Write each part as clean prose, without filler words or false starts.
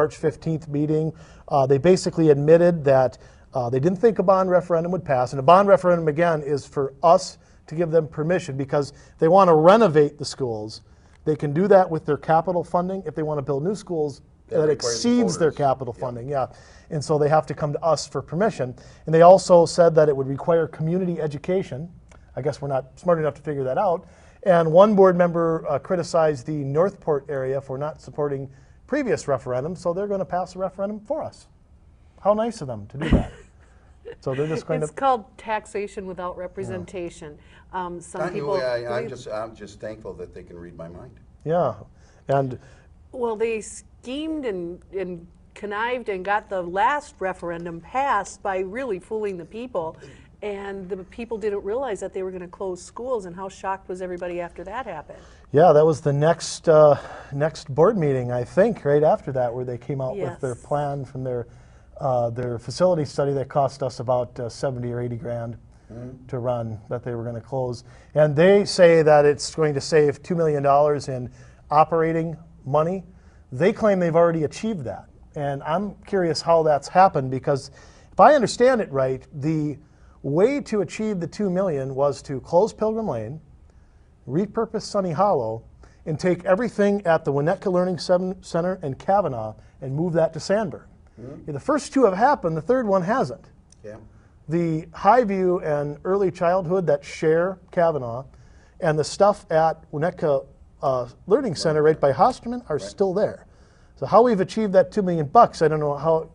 March 15th meeting. They basically admitted that they didn't think a bond referendum would pass. And a bond referendum, again, is for us to give them permission because they want to renovate the schools. They can do that with their capital funding. If they want to build new schools, that exceeds their capital funding, yeah. And so they have to come to us for permission. And they also said that it would require community education. I guess we're not smart enough to figure that out. And one board member criticized the Northport area for not supporting previous referendums, so they're going to pass a referendum for us. How nice of them to do that. So they're just going It's called taxation without representation. Some people. I'm just thankful that they can read my mind. Yeah, and well, they schemed and connived and got the last referendum passed by really fooling the people, and the people didn't realize that they were going to close schools. And how shocked was everybody after that happened? Yeah, that was the next board meeting, I think, right after that, where they came out with their plan from their facility study that cost us about 70 or 80 grand to run, that they were going to close. And they say that it's going to save $2 million in operating money. They claim they've already achieved that. And I'm curious how that's happened, because if I understand it right, the way to achieve the $2 million was to close Pilgrim Lane, repurpose Sunny Hollow, and take everything at the Winnetka Learning Center and Kavanaugh and move that to Sandburg. The first two have happened, the third one hasn't. Yeah. The Highview and Early Childhood that share Kavanaugh and the stuff at Winnetka Learning Center right by Hosterman are still there. So how we've achieved that $2 million, I don't know how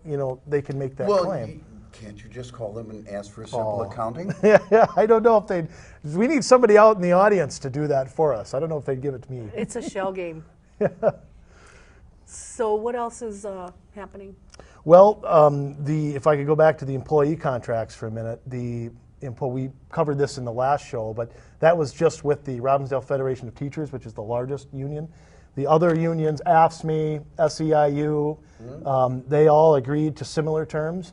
they can make that claim. Can't you just call them and ask for a simple accounting? Yeah, I don't know if they'd. We need somebody out in the audience to do that for us. I don't know if they'd give it to me. It's a shell game. So what else is happening? Well, if I could go back to the employee contracts for a minute, we covered this in the last show, but that was just with the Robbinsdale Federation of Teachers, which is the largest union. The other unions, AFSCME, SEIU, they all agreed to similar terms.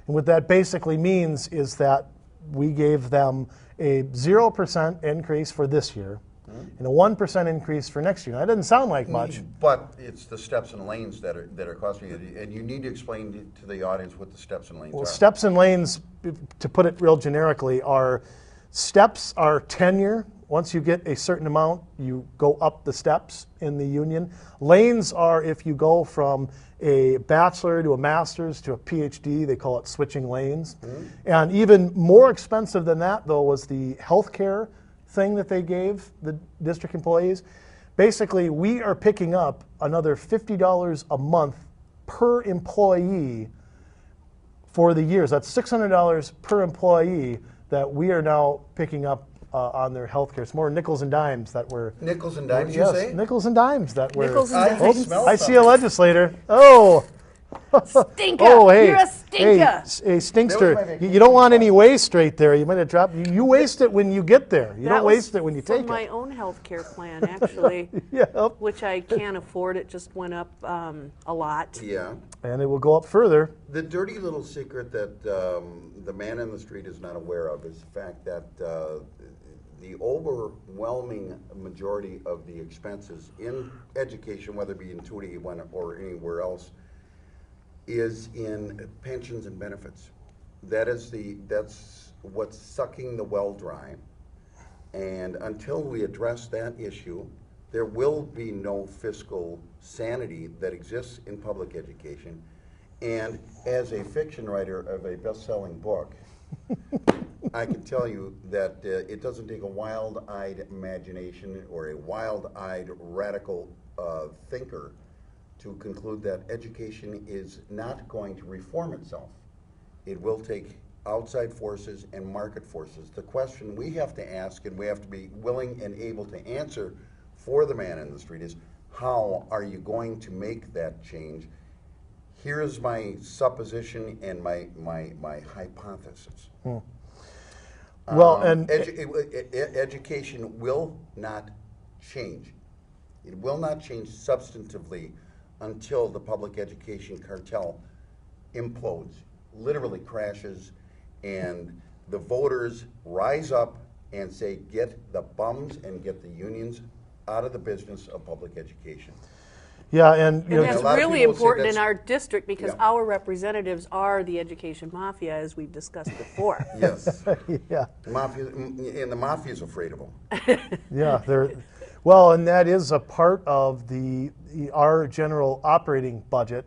And what that basically means is that we gave them a 0% increase for this year and a 1% increase for next year. Now, that doesn't sound like much. But it's the steps and lanes that are costing you. And you need to explain to the audience what the steps and lanes are. Steps and lanes, to put it real generically, steps are tenure. Once you get a certain amount, you go up the steps in the union. Lanes are if you go from a bachelor to a master's to a PhD. They call it switching lanes. And even more expensive than that, though, was the healthcare thing that they gave the district employees. Basically, we are picking up another $50 a month per employee for the years. That's $600 per employee that we are now picking up on their health care. It's more nickels and dimes that were... Nickels and dimes, you say? Nickels and dimes that were... Nickels and dimes. I see a legislator. Oh! Stinker! Oh, hey. You're a stinker! Hey, stinkster. You don't want any waste right there. You might have dropped... You waste it when you get there. You don't waste it when you take it. my own health care plan, actually, which I can't afford. It just went up a lot. Yeah. And it will go up further. The dirty little secret that the man in the street is not aware of is the fact that the overwhelming majority of the expenses in education, whether it be in 281 or anywhere else, is in pensions and benefits. That's what's sucking the well dry. And until we address that issue, there will be no fiscal sanity that exists in public education. And as a fiction writer of a best-selling book, I can tell you that it doesn't take a wild-eyed imagination or a wild-eyed radical thinker to conclude that education is not going to reform itself. It will take outside forces and market forces. The question we have to ask, and we have to be willing and able to answer for the man in the street, is how are you going to make that change? Here's my supposition and my hypothesis. Well, and education will not change. It will not change substantively until the public education cartel implodes, literally crashes, and the voters rise up and say, get the bums and get the unions out of the business of public education. Yeah, and you And know, that's a lot of really people say important in that's- our district because Yeah. our representatives are the education mafia, as we've discussed before. Yes. yeah, And the mafia's afraid of them. yeah, well, and that is a part of our general operating budget.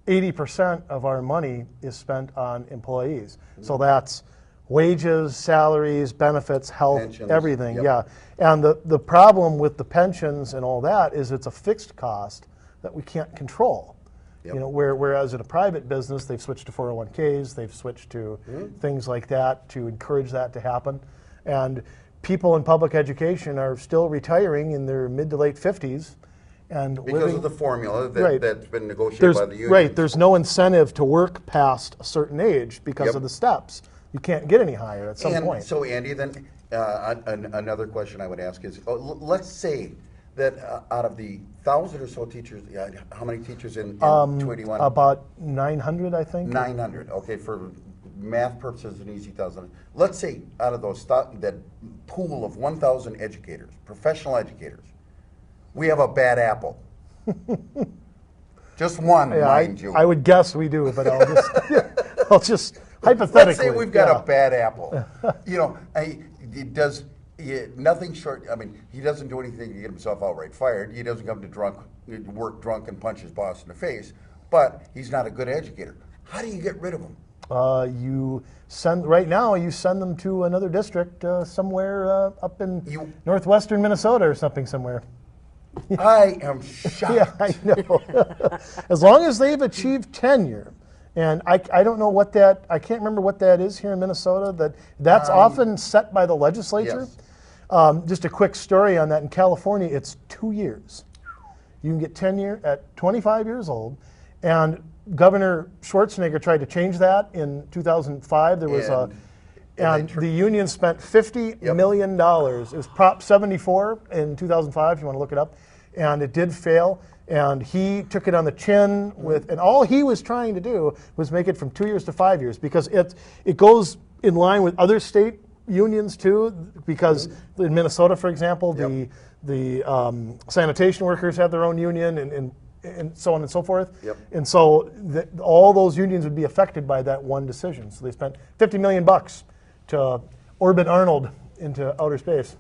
80% of our money is spent on employees. So that's wages, salaries, benefits, health, Pensions, everything, yep. yeah. And the problem with the pensions and all that is it's a fixed cost that we can't control. Yep. You know, whereas in a private business, they've switched to 401ks, they've switched to things like that to encourage that to happen. And people in public education are still retiring in their mid to late 50s and Because living, of the formula Right. that's been negotiated there's, by the unions. right, there's no incentive to work past a certain age because Yep. of the steps. You can't get any higher at some And point. so, Andy, then another question I would ask is, let's say that out of the 1,000 or so teachers, how many teachers in 21? About 900, I think. 900. Okay, for math purposes, an easy 1,000. Let's say out of those that pool of 1,000 educators, professional educators, we have a bad apple. Just one, Yeah, mind you. I would guess we do, but I'll just hypothetically. Let's say we've got yeah. a bad apple. You know, nothing short. I mean, he doesn't do anything to get himself outright fired. He doesn't come to work drunk and punch his boss in the face. But he's not a good educator. How do you get rid of him? Right now you send them to another district somewhere up in northwestern Minnesota or something somewhere. I am shocked. Yeah, I know. As long as they've achieved tenure. And I don't know what I can't remember what that is here in Minnesota. That's often set by the legislature. Yes. Just a quick story on that. In California, it's 2 years. You can get tenure at 25 years old. And Governor Schwarzenegger tried to change that in 2005. There was and the union spent $50 million. It was Prop 74 in 2005, if you want to look it up. And it did fail. And he took it on the chin and all he was trying to do was make it from 2 years to 5 years because it goes in line with other state unions too. Because in Minnesota, for example, the sanitation workers have their own union and so on and so forth. Yep. And so all those unions would be affected by that one decision. So they spent $50 million to orbit Arnold into outer space.